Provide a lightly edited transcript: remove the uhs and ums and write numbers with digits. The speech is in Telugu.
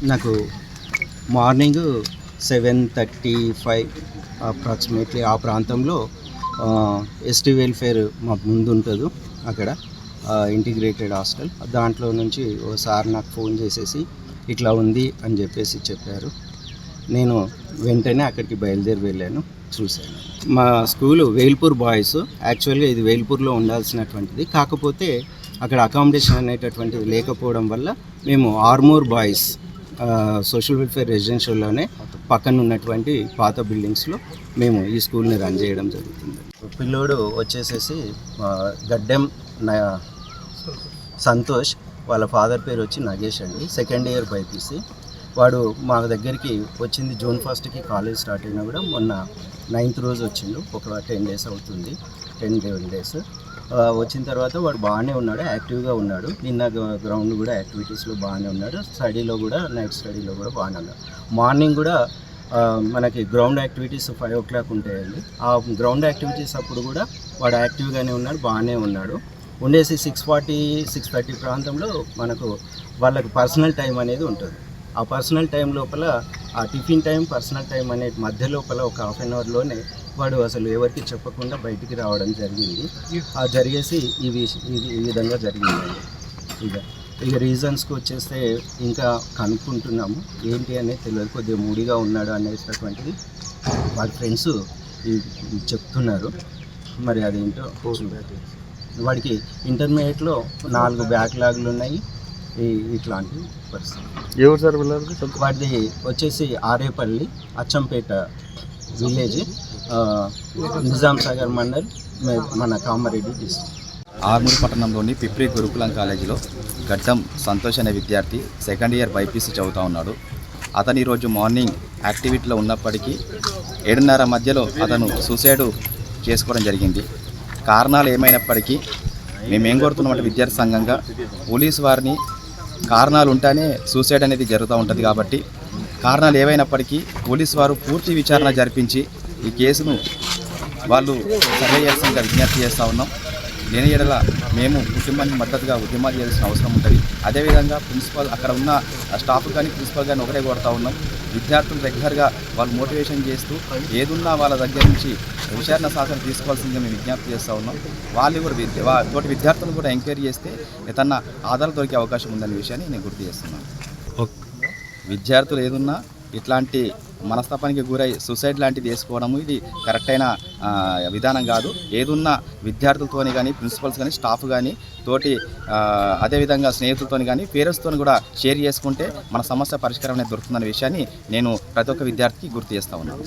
నాకు మార్నింగ్ 7:35 అప్రాక్సిమేట్లీ ఆ ప్రాంతంలో ఎస్టీ వెల్ఫేర్ మాకు ముందు ఉంటుంది అక్కడ ఇంటిగ్రేటెడ్ హాస్టల్. దాంట్లో నుంచి ఓసారి నాకు ఫోన్ చేసేసి ఇట్లా ఉంది అని చెప్పారు. నేను వెంటనే అక్కడికి బయలుదేరి వెళ్ళాను, చూశాను. మా స్కూలు వేల్పూర్ బాయ్స్. యాక్చువల్గా ఇది వేల్పూర్లో ఉండాల్సినటువంటిది, కాకపోతే అక్కడ అకామిడేషన్ అనేటటువంటిది లేకపోవడం వల్ల మేము ఆర్మూర్ బాయ్స్ సోషల్ వెల్ఫేర్ రెసిడెన్షియల్లోనే పక్కన ఉన్నటువంటి పాత బిల్డింగ్స్లో మేము ఈ స్కూల్ని రన్ చేయడం జరుగుతుంది. పిల్లోడు వచ్చేసేసి గడ్డెం సంతోష్, వాళ్ళ ఫాదర్ పేరు వచ్చి నగేష్ అండి. Second year BiPC. వాడు మా దగ్గరికి వచ్చింది June 1st కాలేజ్ స్టార్ట్ అయినా కూడా మొన్న 9th రోజు వచ్చిండు. ఒక 10 days అవుతుంది, 10 days వచ్చిన తర్వాత వాడు బాగానే ఉన్నాడు, యాక్టివ్గా ఉన్నాడు. నిన్న గ్రౌండ్ కూడా యాక్టివిటీస్లో బాగానే ఉన్నాడు, స్టడీలో కూడా నైట్ స్టడీలో కూడా బాగానే ఉన్నాడు. మార్నింగ్ కూడా మనకి గ్రౌండ్ యాక్టివిటీస్ 5 o'clock ఉంటాయండి. ఆ గ్రౌండ్ యాక్టివిటీస్ అప్పుడు కూడా వాడు యాక్టివ్గానే ఉన్నాడు, బాగానే ఉన్నాడు. ఉండేసి 6:40, 6:30 ప్రాంతంలో మనకు వాళ్ళకి పర్సనల్ టైం అనేది ఉంటుంది. ఆ పర్సనల్ టైం లోపల ఆ టిఫిన్ టైం, పర్సనల్ టైం అనే మధ్య లోపల ఒక 1/2 hourలోనే వాడు అసలు ఎవరికి చెప్పకుండా బయటికి రావడం జరిగింది. ఆ జరిగేసి ఈ విధంగా జరిగిందండి. ఇక రీజన్స్కి వచ్చేస్తే ఇంకా కనుక్కుంటున్నాము, ఏంటి అనేది తెలియదు. కొద్దిగా మూడీగా ఉన్నాడు అనేటటువంటిది వాడి ఫ్రెండ్స్ చెప్తున్నారు. మరి అదేంటో వాడికి ఇంటర్మీడియట్లో 4 బ్యాక్లాగ్లు ఉన్నాయి. ఇట్లాంటి పరిస్థితి. ఎవరు సార్ వెళ్ళారు? వాటిది వచ్చేసి ఆరేపల్లి, అచ్చంపేట విలేజ్, నిజాం సాగర్ మండల్, మన కామారెడ్డి డిస్ట్రిక్ట్. ఆర్మూర్ పట్టణంలోని పిప్రి గురుకులం కాలేజీలో గడ్డం సంతోష్ అనే విద్యార్థి సెకండ్ ఇయర్ బైపీసీ చదువుతూ ఉన్నాడు. అతను ఈరోజు మార్నింగ్ యాక్టివిటీలో ఉన్నప్పటికీ 7:30 మధ్యలో అతను సూసైడ్ చేసుకోవడం జరిగింది. కారణాలు ఏమైనప్పటికీ మేమేం కోరుతున్నామంటే విద్యార్థి సంఘంగా పోలీసు వారిని కారణాలు ఉంటేనే సూసైడ్ అనేది జరుగుతూ ఉంటుంది కాబట్టి కారణాలు ఏవైనప్పటికీ పోలీసు వారు పూర్తి విచారణ జరిపించి ఈ కేసును వాళ్ళు సర్వే చేయాల్సిందిగా విజ్ఞప్తి చేస్తూ ఉన్నాం. లేని ఎడల మేము కుటుంబానికి మద్దతుగా ఉద్యమాలు చేయాల్సిన అవసరం ఉంటుంది. అదేవిధంగా ప్రిన్సిపల్, అక్కడ ఉన్న స్టాఫ్ కానీ ప్రిన్సిపల్ కానీ ఒకటే కోరుతూ ఉన్నాం, విద్యార్థులు రెగ్యులర్గా వాళ్ళు మోటివేషన్ చేస్తూ ఏదున్నా వాళ్ళ దగ్గర నుంచి విచారణ సహకారం తీసుకోవాల్సిందిగా మేము విజ్ఞప్తి చేస్తూ ఉన్నాం. వాళ్ళు కూడా తోటి విద్యార్థులు కూడా ఎంక్వైరీ చేస్తే ఏదన్నా ఆధారాలు దొరికే అవకాశం ఉందనే విషయాన్ని నేను గుర్తు చేస్తున్నాను. విద్యార్థులు ఏదున్నా ఇట్లాంటి మనస్తాపానికి గురై సూసైడ్ లాంటిది చేసుకోవడము ఇది కరెక్ట్ అయిన విధానం కాదు. ఏదున్నా విద్యార్థులతోని కానీ, ప్రిన్సిపల్స్ కానీ, స్టాఫ్ కానీ తోటి అదేవిధంగా స్నేహితులతో కానీ, పేరెంట్స్తో కూడా షేర్ చేసుకుంటే మన సమస్య పరిష్కారం అనేది దొరుకుతుందనే విషయాన్ని నేను ప్రతి ఒక్క విద్యార్థికి గుర్తు చేస్తూ ఉన్నాను.